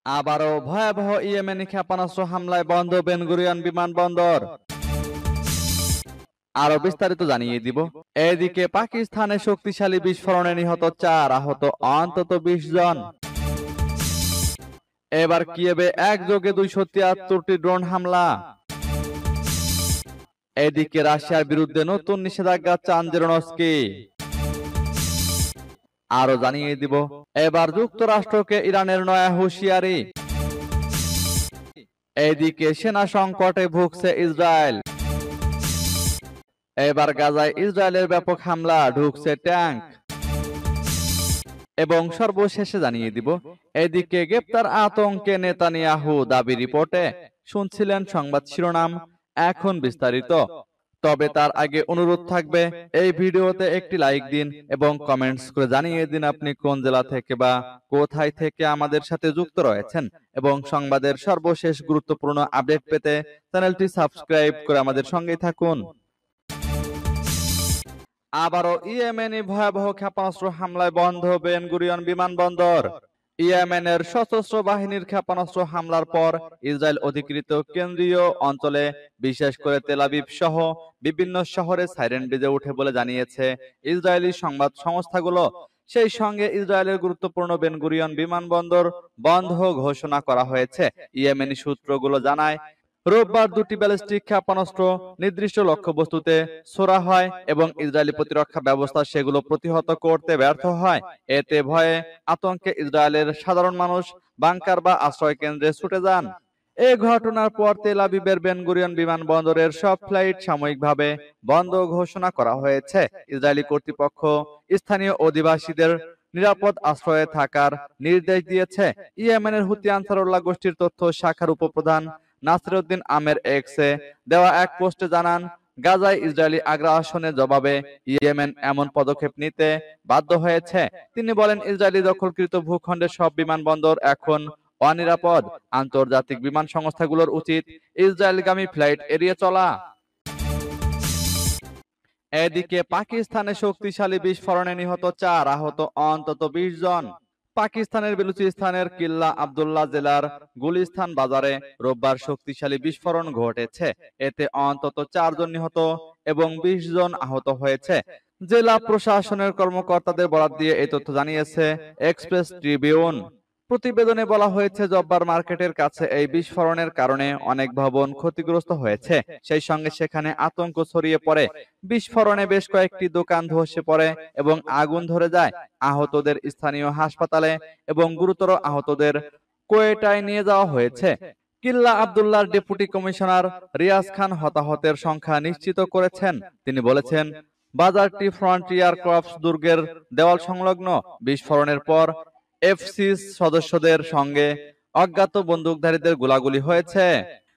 আবারও ভয়াবহ ইয়েমেনি ক্ষেপণাস্ত্র হামলায় বন্ধ বেন গুরিয়ন বিমানবন্দর। আরো বিস্তারিত জানিয়ে দিব। এদিকে পাকিস্তানে শক্তিশালী বিস্ফোরণে নিহত 4, আহত অন্তত 20 জন। এবার কিয়েভে একযোগে 273টি ড্রোন হামলা। এদিকে রাশিয়ার বিরুদ্ধে নতুন নিষেধাজ্ঞা চান জেলেনস্কি। আরো জানিয়ে দিব, এবার যুক্তরাষ্ট্রকে ইরানের নয়া হুঁশিয়ারি। এদিকে সেনা সংকটে ভুগছে ইসরায়েল। এবার গাজায় ইসরায়েলের ব্যাপক হামলা, ঢুকছে ট্যাঙ্ক। এবং সর্বশেষে জানিয়ে দিব, এদিকে গ্রেপ্তার আতঙ্কে নেতানিয়াহু দাবি রিপোর্টে শুনছিলেন সংবাদ শিরোনাম, এখন বিস্তারিত। তবে তার আগে অনুরোধ থাকবে, এই ভিডিওতে একটি লাইক দিন এবং কমেন্টস করে জানিয়ে দিন আপনি কোন জেলা থেকে বা কোথায় থেকে আমাদের সাথে যুক্ত রয়েছেন, এবং সংবাদের সর্বশেষ গুরুত্বপূর্ণ আপডেট পেতে চ্যানেলটি সাবস্ক্রাইব করে আমাদের সঙ্গেই থাকুন। আবারও ইয়েমেনি ভয়াবহ ক্ষেপণাস্ত্র হামলায় বন্ধ বেন গুরিয়ন বিমানবন্দর। ইয়েমেনের সশস্ত্র বাহিনীর ক্ষেপণাস্ত্র হামলার পর ইসরায়েল অধিকৃত কেন্দ্রীয় অঞ্চলে, বিশেষ করে তেল আবিব সহ বিভিন্ন শহরে সাইরেন বেজে ওঠে বলে জানিয়েছে ইসরায়েলি সংবাদ সংস্থাগুলো। সেই সঙ্গে ইসরায়েলের গুরুত্বপূর্ণ বেন গুরিয়ন বিমানবন্দর বন্ধ ঘোষণা করা হয়েছে। ইয়েমেনি সূত্রগুলো জানায়, রোববার দুটি ব্যালিস্টিক ক্ষেপণাস্ত্র নির্দিষ্ট লক্ষ্যবস্তুতে ছোড়া হয় এবং ইসরায়েলি প্রতিরক্ষা ব্যবস্থা সেগুলো প্রতিহত করতে ব্যর্থ হয়। এতে ভয়ে আতঙ্কে ইসরায়েলের সাধারণ মানুষ বাংকার বা আশ্রয় কেন্দ্রে ছুটে যান। এই ঘটনার পর তেল আবিবের বেন গুরিয়ন বিমানবন্দরের সব ফ্লাইট সাময়িকভাবে বন্ধ ঘোষণা করা হয়েছে। ইসরায়েলি কর্তৃপক্ষ স্থানীয় অধিবাসীদের নিরাপদ আশ্রয়ে থাকার নির্দেশ দিয়েছে। ইয়েমেনের হুতি আনসারুল্লাহ গোষ্ঠীর তথ্য শাখার উপপ্রধান নাসিরউদ্দিন আমের এক্সে দেওয়া এক পোস্টে জানান, গাজায় ইসরায়েলি আগ্রাসনের জবাবে ইয়েমেন এমন পদক্ষেপ নিতে বাধ্য হয়েছে। তিনি বলেন, ইসরায়েলি দখলকৃত ভূখণ্ডের সব বিমানবন্দর এখন অনিরাপদ। আন্তর্জাতিক বিমান সংস্থাগুলোর উচিত ইসরায়েলগামী ফ্লাইট এড়িয়ে চলা। এদিকে পাকিস্তানে শক্তিশালী বিস্ফোরণে নিহত 4, আহত অন্তত 20 জন। পাকিস্তানের বেলুচিস্তানের কিল্লা আবদুল্লাহ জেলার গুলিস্তান বাজারে রোববার শক্তিশালী বিস্ফোরণ ঘটেছে। এতে অন্তত 4 জন নিহত এবং 20 জন আহত হয়েছে। জেলা প্রশাসনের কর্মকর্তাদের বরাত দিয়ে এই তথ্য জানিয়েছে এক্সপ্রেস ট্রিবিউন। প্রতিবেদনে বলা হয়েছে, জব্বার মার্কেটের কাছে এই বিস্ফোরণের কারণে অনেক ভবন ক্ষতিগ্রস্ত হয়েছে। সেই সঙ্গে সেখানে আতঙ্ক ছড়িয়ে পড়ে। বিস্ফোরণে বেশ কয়েকটি দোকান ধসে পড়ে এবং আগুন ধরে যায়। আহতদের স্থানীয় হাসপাতালে এবং গুরুতর আহতদের কোয়েটায় নিয়ে যাওয়া হয়েছে। কিল্লা আবদুল্লাহর ডেপুটি কমিশনার রিয়াজ খান হতাহতের সংখ্যা নিশ্চিত করেছেন। তিনি বলেছেন, বাজারটি ফ্রন্টিয়ার ক্রপস দুর্গের দেওয়াল সংলগ্ন। বিস্ফোরণের পর এফসিস সদস্যদের সঙ্গে অজ্ঞাত বন্দুকধারীদের গোলাগুলি হয়েছে।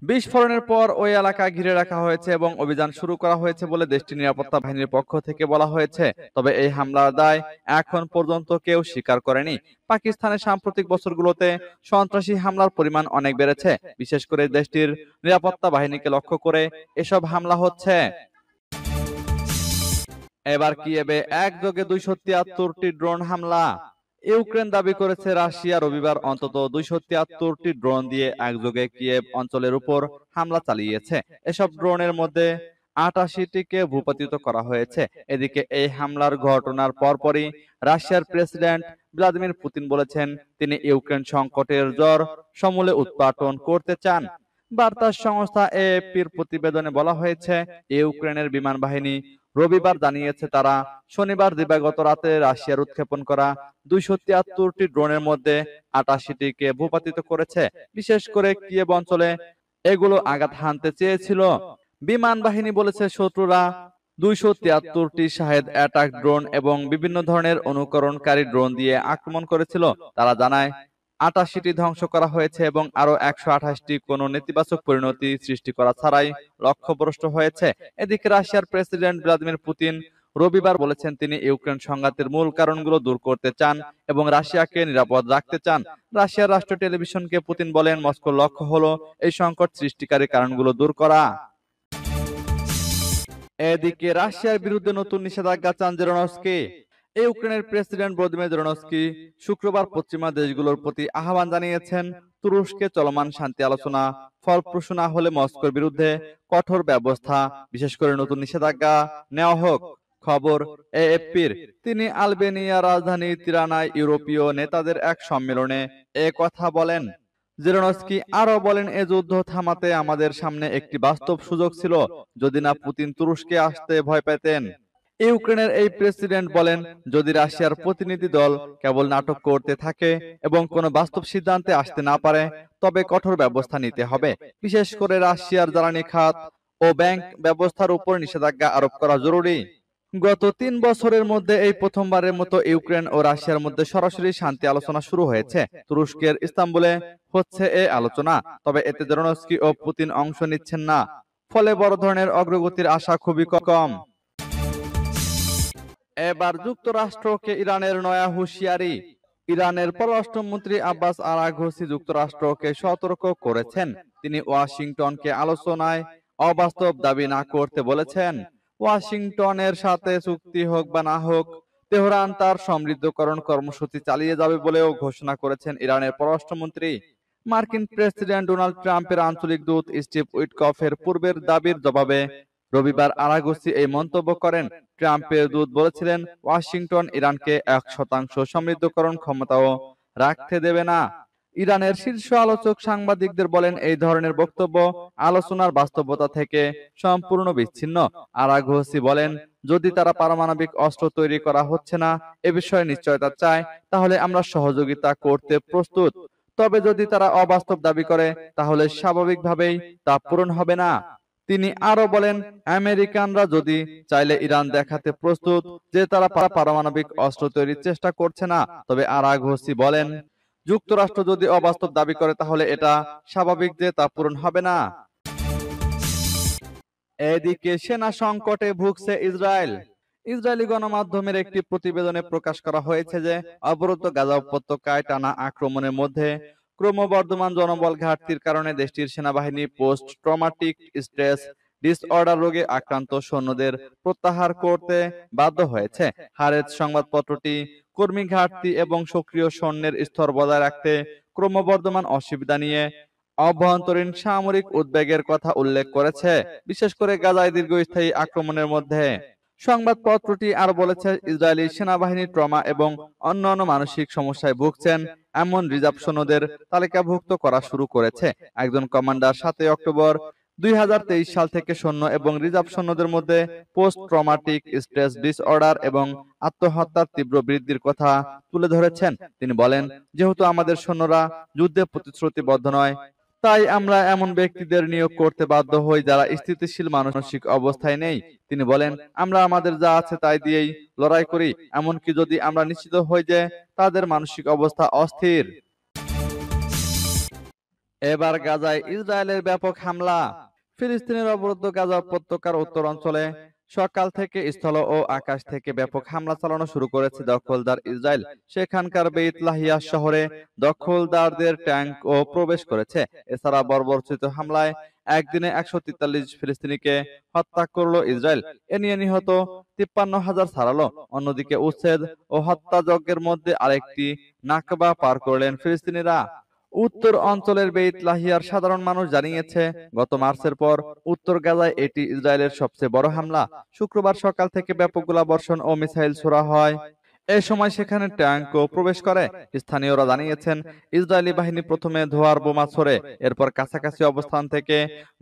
বিস্ফোরণের পর ওই এলাকা ঘিরে রাখা হয়েছে এবং অভিযান শুরু করা হয়েছে বলে দেশটির নিরাপত্তা বাহিনীর পক্ষ থেকে বলা হয়েছে। তবে এই হামলার দায় এখন পর্যন্ত কেউ স্বীকার করেনি। পাকিস্তানের সাম্প্রতিক বছরগুলোতে সন্ত্রাসী হামলার পরিমাণ অনেক বেড়েছে। বিশেষ করে দেশটির নিরাপত্তা বাহিনীকে লক্ষ্য করে এসব হামলা হচ্ছে। এবার কিয়েভে একযোগে 273টি ড্রোন হামলা। ইউক্রেন দাবি করেছে, রাশিয়া রবিবার অন্তত 273টি ড্রোন দিয়ে একযোগে কিয়েভ অঞ্চলের উপর হামলা চালিয়েছে। এসব ড্রোনের মধ্যে 88টিকে ভূপাতিত করা হয়েছে। এদিকে এই হামলার ঘটনার পরপরই রাশিয়ার প্রেসিডেন্ট ভ্লাদিমির পুতিন বলেছেন, তিনি ইউক্রেন সংকটের জড় সমূলে উৎপাটন করতে চান। বার্তা সংস্থা এএফপির প্রতিবেদনে বলা হয়েছে, ইউক্রেনের বিমান বাহিনী রবিবার জানিয়েছে, তারা শনিবার দিবাগত রাতে রাশিয়ার উৎক্ষেপণ করা 273টি ড্রোনের মধ্যে 88টিকে ভূপাতিত করেছে। বিশেষ করে কিয়েভ অঞ্চলে এগুলো আঘাত হানতে চেয়েছিল। বিমান বাহিনী বলেছে, শত্রুরা 273টি শাহেদ অ্যাটাক ড্রোন এবং বিভিন্ন ধরনের অনুকরণকারী ড্রোন দিয়ে আক্রমণ করেছিল। তারা জানায়, 88টি ধ্বংস করা হয়েছে এবং আরো 128টি কোনো নেতিবাচক পরিণতি সৃষ্টি করা ছাড়াই লক্ষ্যভ্রষ্ট হয়েছে। এদিকে রাশিয়ার প্রেসিডেন্ট ভ্লাদিমির পুতিন রবিবার বলেছেন, তিনি ইউক্রেন সংঘাতের মূল কারণগুলো দূর করতে চান এবং রাশিয়াকে নিরাপদ রাখতে চান। রাশিয়ার রাষ্ট্র টেলিভিশনকে পুতিন বলেন, মস্কোর লক্ষ্য হলো এই সংকট সৃষ্টিকারী কারণগুলো দূর করা। এদিকে রাশিয়ার বিরুদ্ধে নতুন নিষেধাজ্ঞা চান জেলেনস্কি। ইউক্রেনের প্রেসিডেন্ট ভলোদিমির জেলেনস্কি শুক্রবার পশ্চিমা দেশগুলোর প্রতি আহ্বান জানিয়েছেন, তুরস্কে চলমান শান্তি আলোচনা ফলপ্রসূ না হলে মস্কোর বিরুদ্ধে কঠোর ব্যবস্থা, বিশেষ করে নতুন নিষেধাজ্ঞা নেওয়া হোক। খবর এএফপির। তিনি আলবেনিয়ার রাজধানী তিরানায় ইউরোপীয় নেতাদের এক সম্মেলনে এ কথা বলেন। জেলেনস্কি আরো বলেন, এ যুদ্ধ থামাতে আমাদের সামনে একটি বাস্তব সুযোগ ছিল, যদি না পুতিন তুরস্কে আসতে ভয় পেতেন। ইউক্রেনের এই প্রেসিডেন্ট বলেন, যদি রাশিয়ার প্রতিনিধি দল কেবল নাটক করতে থাকে এবং কোনো বাস্তব সিদ্ধান্তে আসতে না পারে, তবে কঠোর ব্যবস্থা নিতে হবে। বিশেষ করে রাশিয়ার জ্বালানি খাত ও ব্যাংক ব্যবস্থার উপর নিষেধাজ্ঞা আরোপ করা জরুরি। গত ৩ বছরের মধ্যে এই প্রথমবারের মতো ইউক্রেন ও রাশিয়ার মধ্যে সরাসরি শান্তি আলোচনা শুরু হয়েছে। তুরস্কের ইস্তাম্বুলে হচ্ছে এই আলোচনা, তবে এতে জেলেনস্কি ও পুতিন অংশ নিচ্ছেন না। ফলে বড় ধরনের অগ্রগতির আশা খুবই কম। এবার যুক্তরাষ্ট্রকে ইরানের নয়া হুঁশিয়ারি। ইরানের পররাষ্ট্রমন্ত্রী আব্বাস আরাঘচি যুক্তরাষ্ট্রকে সতর্ক করেছেন। তিনি ওয়াশিংটনকে আলোচনায় অবাস্তব দাবি না করতে বলেছেন। ওয়াশিংটনের সাথে চুক্তি হোক বা না হোক, তেহরান তার সমৃদ্ধকরণ কর্মসূচি চালিয়ে যাবে বলেও ঘোষণা করেছেন ইরানের পররাষ্ট্রমন্ত্রী। মার্কিন প্রেসিডেন্ট ডোনাল্ড ট্রাম্পের আঞ্চলিক দূত স্টিভ উইটকফের পূর্বের দাবির জবাবে রবিবার আরাঘচি এই মন্তব্য করেন। ট্রাম্পের দূত বলেছিলেন, ওয়াশিংটন ইরানকে 1% সমৃদ্ধকরণ ক্ষমতাও রাখতে দেবে না। ইরানের শীর্ষ আলোচক সাংবাদিকদের বলেন, এই ধরনের বক্তব্য আলোচনার বাস্তবতা থেকে সম্পূর্ণ বিচ্ছিন্ন। আরাঘচি বলেন, যদি তারা পারমাণবিক অস্ত্র তৈরি করা হচ্ছে না এ বিষয়ে নিশ্চয়তা চায়, তাহলে আমরা সহযোগিতা করতে প্রস্তুত। তবে যদি তারা অবাস্তব দাবি করে, তাহলে স্বাভাবিকভাবেই তা পূরণ হবে না। তিনি আরো বলেন, আমেরিকানরা যদি চাইলে ইরান দেখাতে প্রস্তুত যে তারা পারমাণবিক অস্ত্র তৈরির চেষ্টা করছে না। তবে আরাঘচি বলেন, যুক্তরাষ্ট্র যদি অবাস্তব দাবি করে, তাহলে এটা স্বাভাবিক যে তা পূরণ হবে না। এদিকে সেনা সংকটে ভুগছে ইসরায়েল। ইসরায়েলি গণমাধ্যমের একটি প্রতিবেদনে প্রকাশ করা হয়েছে যে অবরুদ্ধ গাজা উপত্যকায় টানা আক্রমণের মধ্যে ক্রমবর্ধমান জনবল ঘাটতির কারণে দেশটির সেনাবাহিনী পোস্ট ট্রমাটিক স্ট্রেস ডিসঅর্ডার রোগে আক্রান্ত সৈন্যদের প্রত্যাহার করতে বাধ্য হয়েছে। হারেজ সংবাদপত্রটি কর্মী ঘাটতি এবং সক্রিয় সৈন্যের স্তর বজায় রাখতে ক্রমবর্ধমান অসুবিধা নিয়ে অভ্যন্তরীণ সামরিক উদ্বেগের কথা উল্লেখ করেছে, বিশেষ করে গাজায় দীর্ঘস্থায়ী আক্রমণের মধ্যে। সংবাদপত্রটি আর বলেছে, ইসরায়েলি সেনাবাহিনী ট্রমা এবং অন্যান্য মানসিক সমস্যায় ভুগছেন এমন রিজার্ভ সৈন্যদের তালিকাভুক্ত করা শুরু করেছে। একজন কমান্ডার 7 অক্টোবর 2023 সাল থেকে সৈন্য এবং রিজার্ভ সৈন্যদের মধ্যে পোস্ট ট্রমাটিক স্ট্রেস ডিসঅর্ডার এবং আত্মহত্যার তীব্র বৃদ্ধির কথা তুলে ধরেছেন। তিনি বলেন, যেহেতু আমাদের সৈন্যরা যুদ্ধে প্রতিশ্রুতিবদ্ধ নয়, তাই আমরা এমন ব্যক্তিদের নিয়োগ করতে বাধ্য হই যারা স্থিতিশীল মানসিক অবস্থায় নেই। তিনি বলেন, আমরা আমাদের যা আছে তাই দিয়েই লড়াই করি, এমনকি যদি আমরা নিশ্চিত হই যে তাদের মানসিক অবস্থা অস্থির। এবার গাজায় ইসরায়েলের ব্যাপক হামলা। ফিলিস্তিনের অবরুদ্ধ গাজা উপত্যকার উত্তর অঞ্চলে সকাল থেকে স্থল ও আকাশ থেকে ব্যাপক হামলা চালানো শুরু করেছে দখলদার ইসরায়েল। সেখানকার বেইত লাহিয়া শহরে দখলদারদের ট্যাঙ্কও প্রবেশ করেছে। এছাড়া বর্বরোচিত হামলায় একদিনে 143 ফিলিস্তিনিকে হত্যা করলো ইসরায়েল। এ নিয়ে নিহত 53,000 ছাড়ালো। অন্যদিকে উচ্ছেদ ও হত্যাযজ্ঞের মধ্যে আরেকটি নাকবা পার করলেন ফিলিস্তিনিরা। উত্তর অঞ্চলের বেইত লাহিয়ার সাধারণ মানুষ জানিয়েছে, গত মার্চের পর উত্তর গাজায় এটি ইসরায়েলের সবচেয়ে বড় হামলা। শুক্রবার সকাল থেকে ব্যাপক গোলাবর্ষণ ও মিসাইল ছোড়া হয়। এ সময় সেখানে ট্যাঙ্কও প্রবেশ করে। স্থানীয়রা জানিয়েছেন, ইসরায়েলি বাহিনী প্রথমে ধোঁয়ার বোমা ছোড়ে, এরপর কাছাকাছি অবস্থান থেকে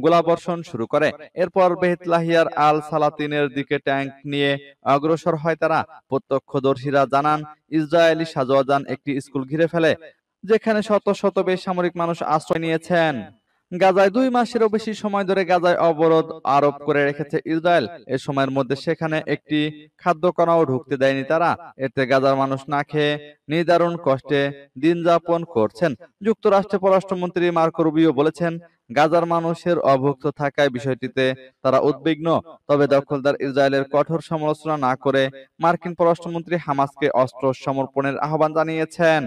গোলাবর্ষণ শুরু করে। এরপর বেইত লাহিয়ার আল সালাতিনের দিকে ট্যাঙ্ক নিয়ে অগ্রসর হয় তারা। প্রত্যক্ষদর্শীরা জানান, ইসরায়েলি সাজোয়াজান একটি স্কুল ঘিরে ফেলে, যেখানে শত শত বেসামরিক মানুষ আশ্রয় নিয়েছেন। গাজায় 2 মাসেরও বেশি সময় ধরে গাজায় অবরোধ আরোপ করে রেখেছে ইসরায়েল। এ সময়ের মধ্যে সেখানে একটি খাদ্যকণাও ঢুকতে দেয়নি তারা। এতে গাজার মানুষ না খেয়ে নিদারুণ কষ্টে দিন যাপন করছেন। যুক্তরাষ্ট্রের পররাষ্ট্রমন্ত্রী মার্কো রুবিও বলেছেন, গাজার মানুষের অভুক্ত থাকায় বিষয়টিতে তারা উদ্বিগ্ন। তবে দখলদার ইসরায়েলের কঠোর সমালোচনা না করে মার্কিন পররাষ্ট্রমন্ত্রী হামাসকে অস্ত্র সমর্পণের আহ্বান জানিয়েছেন।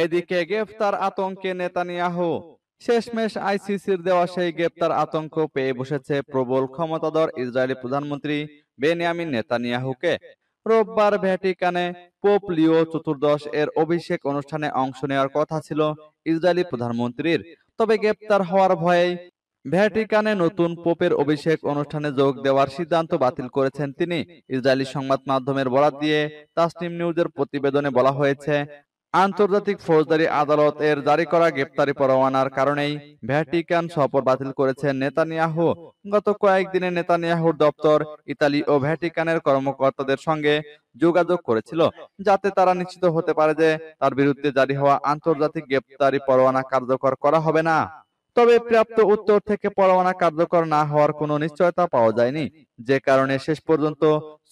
এদিকে গ্রেফতার আতঙ্কে নেতানিয়াহু। শেষমেশ আইসিসির দেওয়া সেই গ্রেফতার আতঙ্ক পেয়ে বসেছে প্রবল ক্ষমতাধর ইসরায়েলি প্রধানমন্ত্রী বেনিয়ামিন নেতানিয়াহুকে। রোববার ভ্যাটিকানে পোপ লিও চতুর্দশ এর অভিষেক অনুষ্ঠানে অংশ নেওয়ার কথা ছিল ইসরায়েলি প্রধানমন্ত্রীর, তবে গ্রেপ্তার হওয়ার ভয়েই ভ্যাটিকানে নতুন পোপের অভিষেক অনুষ্ঠানে যোগ দেওয়ার সিদ্ধান্ত বাতিল করেছেন তিনি। ইসরায়েলি সংবাদ মাধ্যমের বরাত দিয়ে তাসনিম নিউজের প্রতিবেদনে বলা হয়েছে, আন্তর্জাতিক ফৌজদারি আদালত এর জারি করা গ্রেপ্তারি পরোয়ানার কারণেই ভ্যাটিকান সফর বাতিল করেছেন নেতানিয়াহু। গত কয়েকদিনে নেতানিয়াহুর দপ্তর ইতালি ও ভ্যাটিকানের কর্মকর্তাদের সঙ্গে যোগাযোগ করেছিল, যাতে তারা নিশ্চিত হতে পারে যে তার বিরুদ্ধে জারি হওয়া আন্তর্জাতিক গ্রেপ্তারি পরোয়ানা কার্যকর করা হবে না। তবে প্রাপ্ত উত্তর থেকে পরোয়ানা কার্যকর না হওয়ার কোনো নিশ্চয়তা পাওয়া যায়নি, যে কারণে শেষ পর্যন্ত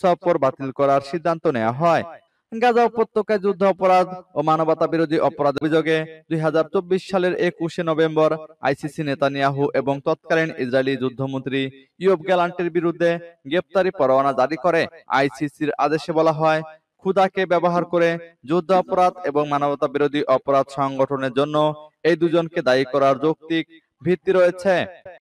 সফর বাতিল করার সিদ্ধান্ত নেওয়া হয়। গাজা উপত্যকায় যুদ্ধ অপরাধ ও মানবতা বিরোধী অপরাধ অভিযোগে 2024 সালের 21শে নভেম্বর আইসিসি নেতানিয়াহু এবং তৎকালীন ইসরায়েলি যুদ্ধমন্ত্রী ইয়োব গ্যালান্টের বিরুদ্ধে গ্রেপ্তারি পরোয়ানা জারি করে। আইসিসির আদেশে বলা হয়, ক্ষুধাকে ব্যবহার করে যুদ্ধ অপরাধ এবং মানবতা বিরোধী অপরাধ সংগঠনের জন্য এই দুজনকে দায়ী করার যৌক্তিক ভিত্তি রয়েছে।